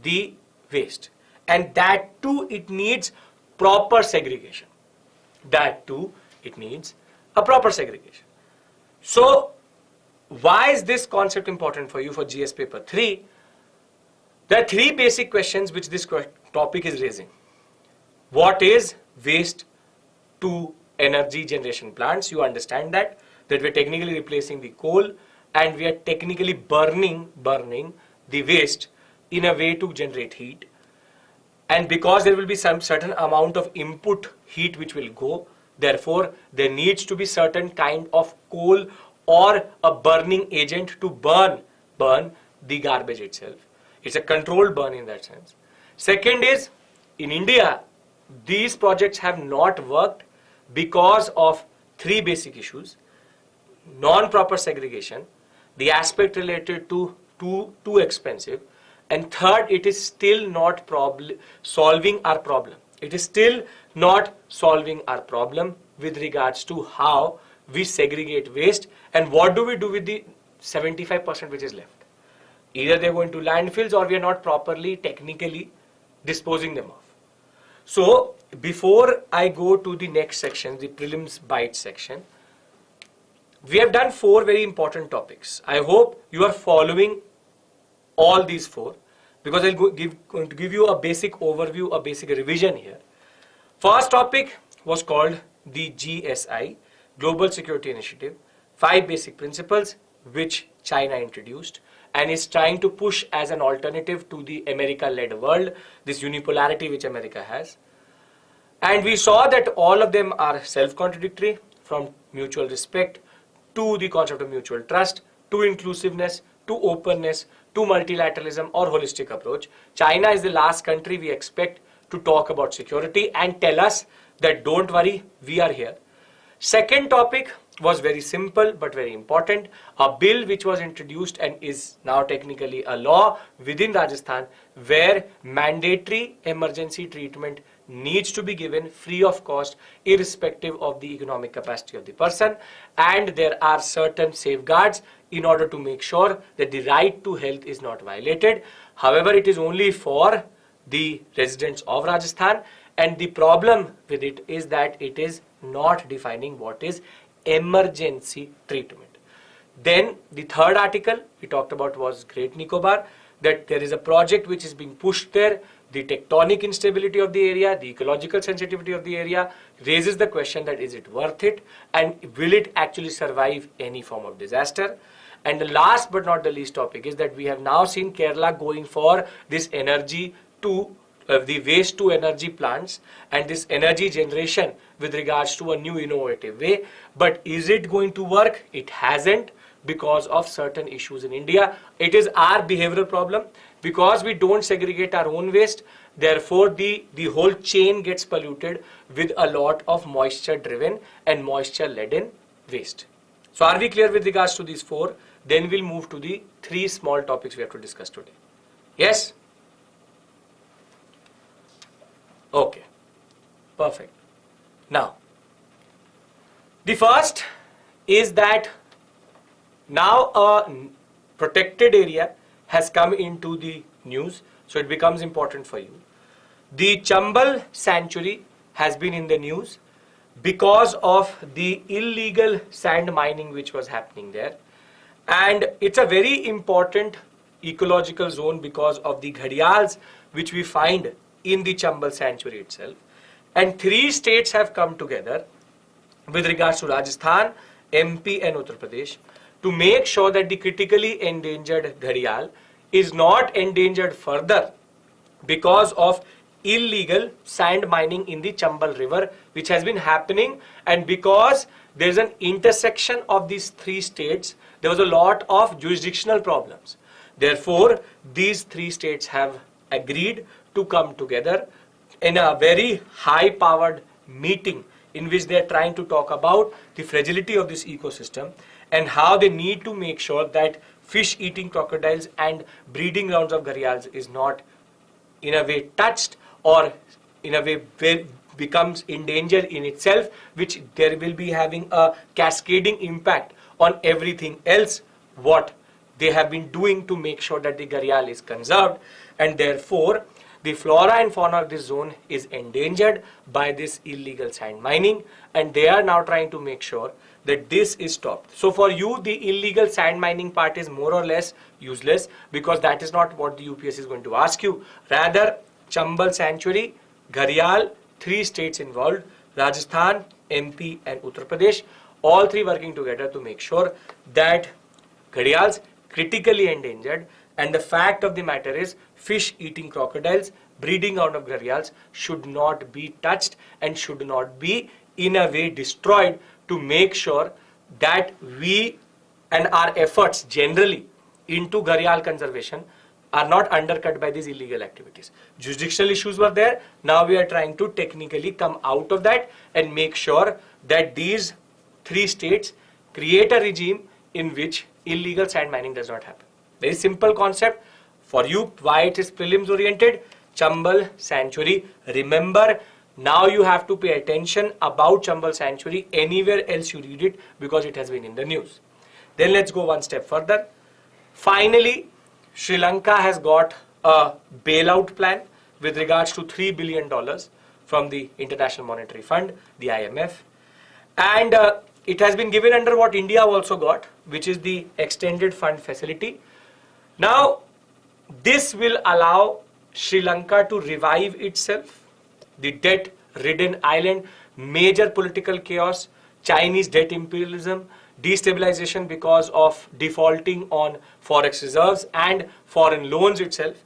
Speaker 1: the waste, and that too it needs proper segregation. That too it needs a proper segregation. So why is this concept important for you for GS paper 3? There are three basic questions which this topic is raising. What is waste to energy generation plants? You understand that we're technically replacing the coal and we are technically burning the waste in a way to generate heat. And because there will be some certain amount of input heat which will go, therefore there needs to be certain kind of coal or a burning agent to burn the garbage itself. It's a controlled burn in that sense. Second is, in India, these projects have not worked because of three basic issues: non-proper segregation, the aspect related to too expensive, and third, it is still not solving our problem. It is still not solving our problem with regards to how we segregate waste and what do we do with the 75% which is left. Either they're going to landfills or we are not properly technically disposing them off. So before I go to the next section, the prelims bite section, we have done 4 very important topics. I hope you are following all these 4 because I'm going to give you a basic overview, a basic revision here. First topic was called the GSI, Global Security Initiative, 5 basic principles which China introduced and is trying to push as an alternative to the America-led world, this unipolarity which America has. And we saw that all of them are self-contradictory, from mutual respect to the concept of mutual trust, to inclusiveness, to openness, to multilateralism or holistic approach. China is the last country we expect to talk about security and tell us that don't worry, we are here. Second topic was very simple but very important. A bill which was introduced and is now technically a law within Rajasthan, where mandatory emergency treatment needs to be given free of cost irrespective of the economic capacity of the person, and there are certain safeguards in order to make sure that the right to health is not violated. However, it is only for the residents of Rajasthan, and the problem with it is that it is not defining what is emergency treatment. Then the third article we talked about was Great Nicobar, that there is a project which is being pushed there. The tectonic instability of the area, the ecological sensitivity of the area raises the question that is it worth it, and will it actually survive any form of disaster. And the last but not the least topic is that we have now seen Kerala going for this energy to the waste to energy plants and this energy generation with regards to a new innovative way. But is it going to work? It hasn't, because of certain issues in India. It is our behavioral problem, because we don't segregate our own waste. Therefore, the whole chain gets polluted with a lot of moisture driven and moisture laden waste. So are we clear with regards to these four? Then we'll move to the three small topics we have to discuss today. Yes? Okay. Perfect. Now, the first is that now a protected area has come into the news, so it becomes important for you. The Chambal sanctuary has been in the news because of the illegal sand mining which was happening there, and it's a very important ecological zone because of the gharials which we find in the Chambal sanctuary itself. And three states have come together with regards to Rajasthan, MP and Uttar Pradesh to make sure that the critically endangered gharial is not endangered further because of illegal sand mining in the Chambal river which has been happening. And because there is an intersection of these three states, there was a lot of jurisdictional problems. Therefore, these three states have agreed to come together in a very high-powered meeting in which they are trying to talk about the fragility of this ecosystem and how they need to make sure that fish-eating crocodiles and breeding grounds of gharials is not in a way touched or in a way becomes endangered in itself, which there will be having a cascading impact on everything else what they have been doing to make sure that the gharial is conserved. And therefore, the flora and fauna of this zone is endangered by this illegal sand mining, and they are now trying to make sure that this is stopped. So for you, the illegal sand mining part is more or less useless because that is not what the UPSC is going to ask you. Rather, Chambal sanctuary, gharial, three states involved, Rajasthan, MP and Uttar Pradesh, all three working together to make sure that gharials critically endangered, and the fact of the matter is fish eating crocodiles, breeding out of gharials should not be touched and should not be in a way destroyed, to make sure that we and our efforts generally into gharial conservation are not undercut by these illegal activities. Jurisdictional issues were there. Now we are trying to technically come out of that and make sure that these three states create a regime in which illegal sand mining does not happen. Very simple concept. For you, why it is prelims oriented? Chambal sanctuary. Remember, now you have to pay attention about Chambal sanctuary anywhere else you read it because it has been in the news. Then let's go one step further. Finally, Sri Lanka has got a bailout plan with regards to $3 billion from the International Monetary Fund, the IMF. And it has been given under what India also got, which is the extended fund facility. Now, this will allow Sri Lanka to revive itself. The debt-ridden island, major political chaos, Chinese debt imperialism, destabilization because of defaulting on forex reserves and foreign loans itself.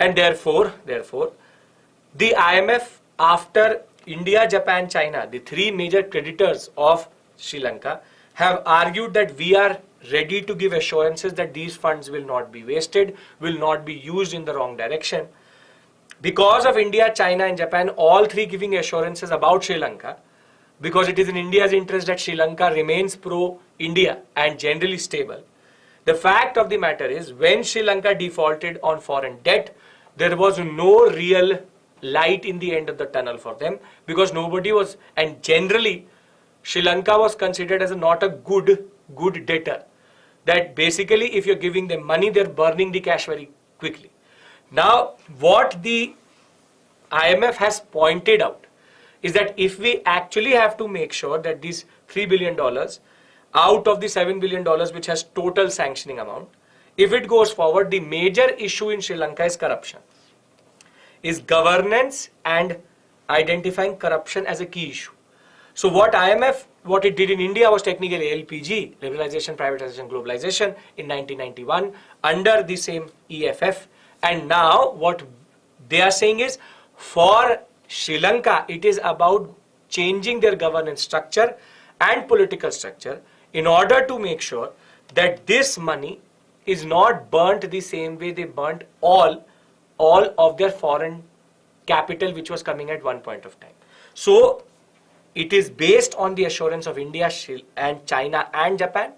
Speaker 1: And therefore, the IMF, after India, Japan, China, the three major creditors of Sri Lanka, have argued that we are ready to give assurances that these funds will not be wasted, will not be used in the wrong direction. Because of India, China and Japan, all three giving assurances about Sri Lanka, because it is in India's interest that Sri Lanka remains pro-India and generally stable. The fact of the matter is, when Sri Lanka defaulted on foreign debt, there was no real light in the end of the tunnel for them, because nobody was, and generally Sri Lanka was considered as not a good debtor. That basically if you're giving them money, they're burning the cash very quickly. Now what the IMF has pointed out is that if we actually have to make sure that these $3 billion out of the $7 billion which has total sanctioning amount, if it goes forward, the major issue in Sri Lanka is corruption, is governance and identifying corruption as a key issue. So what it did in India was technically LPG, Liberalization, Privatization, Globalization, in 1991 under the same EFF. And now what they are saying is, for Sri Lanka, it is about changing their governance structure and political structure in order to make sure that this money is not burnt the same way they burnt all of their foreign capital which was coming at one point of time. So it is based on the assurance of India and China and Japan,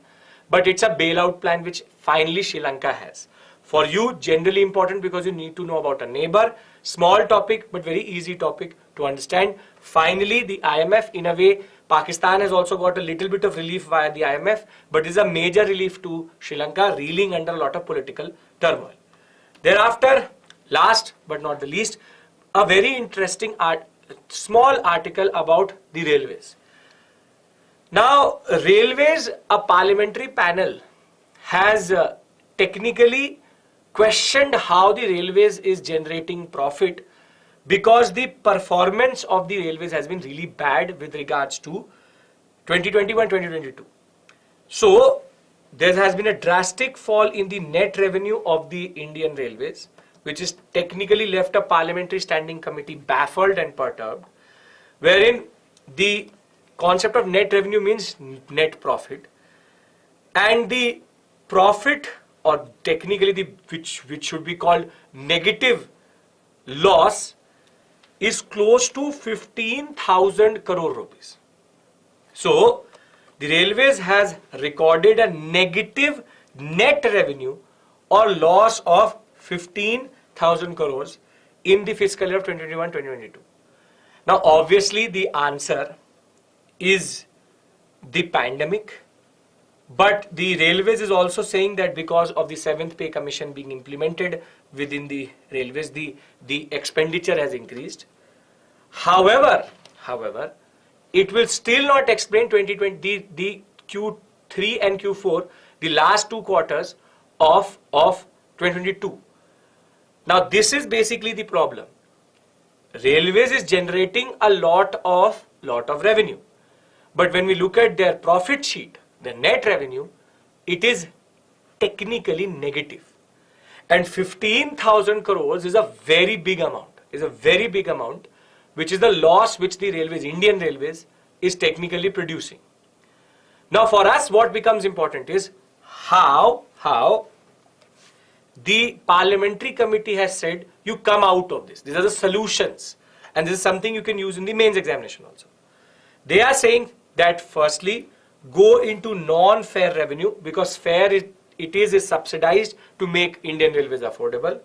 Speaker 1: but it's a bailout plan which finally Sri Lanka has. For you, generally important because you need to know about a neighbor. Small topic, but very easy topic to understand. Finally, the IMF, in a way, Pakistan has also got a little bit of relief via the IMF, but is a major relief to Sri Lanka, reeling under a lot of political turmoil. Thereafter, last but not the least, a very interesting small article about the railways. Now, railways, a parliamentary panel has technically questioned how the railways is generating profit, because the performance of the railways has been really bad with regards to 2021-2022. So there has been a drastic fall in the net revenue of the Indian Railways, which is technically left a parliamentary standing committee baffled and perturbed, wherein the concept of net revenue means net profit, and the profit, or technically which should be called negative loss, is close to 15,000 crore rupees. So the railways has recorded a negative net revenue or loss of 15,000 crores in the fiscal year of 2021-2022. Now obviously the answer is the pandemic, but the railways is also saying that because of the 7th pay commission being implemented within the railways, the expenditure has increased. However, it will still not explain 2020, the Q3 and Q4, the last 2 quarters of 2022. Now this is basically the problem. Railways is generating a lot of revenue, but when we look at their profit sheet, the net revenue, it is technically negative. And 15,000 crores is a very big amount, which is the loss which the railways, Indian Railways, is technically producing. Now for us, what becomes important is how the parliamentary committee has said you come out of this. These are the solutions, and this is something you can use in the mains examination also. They are saying that firstly, go into non-fare revenue, because fare it is subsidized to make Indian Railways affordable.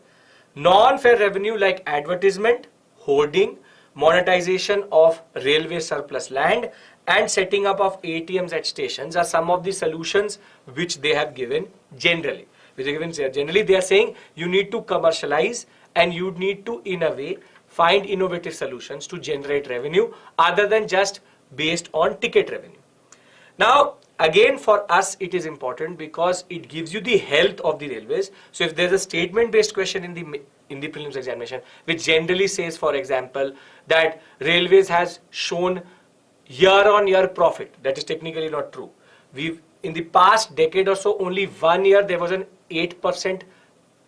Speaker 1: Non-fare revenue like advertisement, hoarding, monetization of railway surplus land, and setting up of ATMs at stations are some of the solutions which they have given generally. They are saying you need to commercialize and you need to, in a way, find innovative solutions to generate revenue other than just based on ticket revenue. Now, again, for us, it is important because it gives you the health of the railways. So if there's a statement-based question in the prelims examination, which generally says, for example, that railways has shown year-on-year profit, that is technically not true. In the past decade or so, only 1 year there was an 8%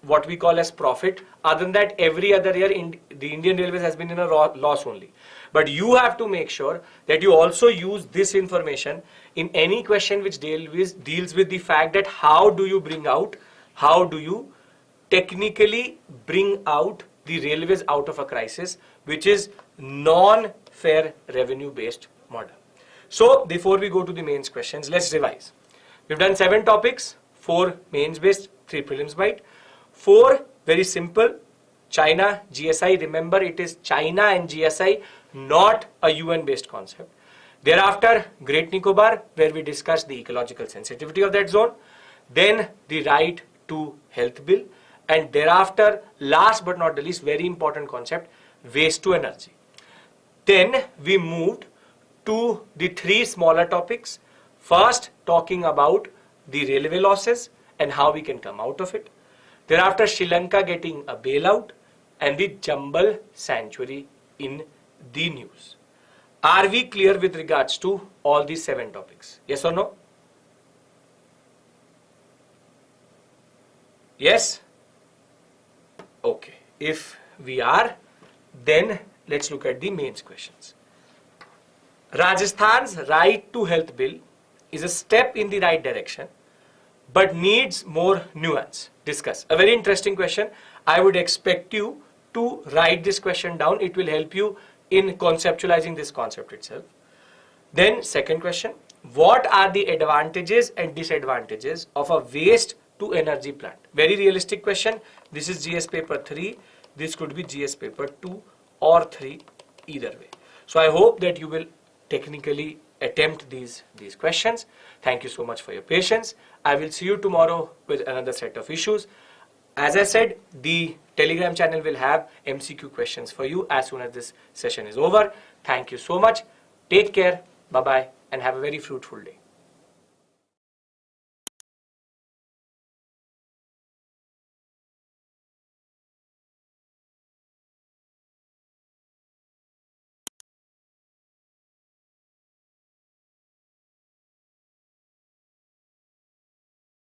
Speaker 1: what we call as profit. Other than that, every other year the Indian Railways has been in a loss only. But you have to make sure that you also use this information in any question which deals with the fact that how do you technically bring out the railways out of a crisis, which is non-fare revenue based model. So before we go to the mains questions, let's revise. We've done 7 topics, 4 mains based, 3 prelims based. 4 very simple, China, GSI. Remember, it is China and GSI, not a UN based concept. Thereafter, Great Nicobar, where we discussed the ecological sensitivity of that zone. Then the right to health bill. And thereafter, last but not the least, very important concept, waste to energy. Then we moved to the 3 smaller topics. First, talking about the railway losses and how we can come out of it. Thereafter, Sri Lanka getting a bailout and the Chambal sanctuary in the news. Are we clear with regards to all these 7 topics? Yes or no? Yes? Okay. If we are, then let's look at the mains questions. Rajasthan's right to health bill is a step in the right direction, but needs more nuance. Discuss. A very interesting question. I would expect you to write this question down. It will help you in conceptualizing this concept itself. Then second question, what are the advantages and disadvantages of a waste to energy plant? Very realistic question. This is GS paper 3. This could be GS paper 2 or 3, either way. So I hope that you will technically attempt these questions. Thank you so much for your patience. I will see you tomorrow with another set of issues. As I said, the Telegram channel will have MCQ questions for you as soon as this session is over. Thank you so much. Take care. Bye-bye and have a very fruitful day.